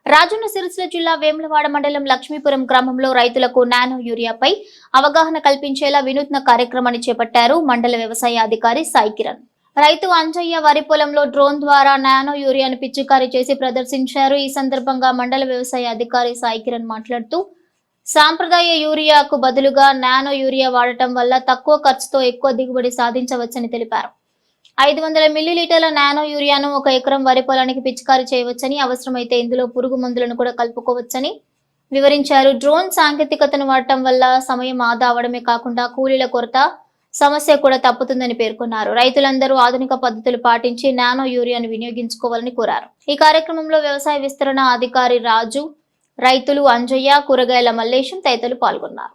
రాజన్న సిరిసిల్ల జిల్లా వేములవాడ మండలం లక్ష్మీపురం గ్రామంలో రైతులకు నానో యూరియాపై అవగాహన కల్పించేలా వినూత్న కార్యక్రమాన్ని చేపట్టారు మండల వ్యవసాయ అధికారి సాయి కిరణ్. రైతు అంజయ్య వరి పొలంలో డ్రోన్ ద్వారా నానో యూరియాను పిచికారీ చేసి ప్రదర్శించారు. ఈ సందర్భంగా మండల వ్యవసాయ అధికారి సాయి కిరణ్ మాట్లాడుతూ సాంప్రదాయ యూరియాకు బదులుగా నానో యూరియా వాడటం వల్ల తక్కువ ఖర్చుతో ఎక్కువ దిగుబడి సాధించవచ్చని తెలిపారు. 500 మిల్లీలీటర్ల నానో యూరియాను 1 ఎకరం వరి పొలానికి పిచికారీ చేయవచ్చని, అవసరమైతే ఇందులో పురుగు మందులను కూడా కలుపుకోవచ్చని వివరించారు. డ్రోన్ సాంకేతికతను వాడటం వల్ల సమయం ఆదా అవడమే కాకుండా కూలీల కొరత సమస్య కూడా తప్పుతుందని పేర్కొన్నారు. రైతులందరూ ఆధునిక పద్ధతులు పాటించి నానో యూరియాను వినియోగించుకోవాలని కోరారు. ఈ కార్యక్రమంలో వ్యవసాయ విస్తరణ అధికారి రాజు, రైతులు అంజయ్య, కూరగాయల మల్లేశం తదితరులు పాల్గొన్నారు.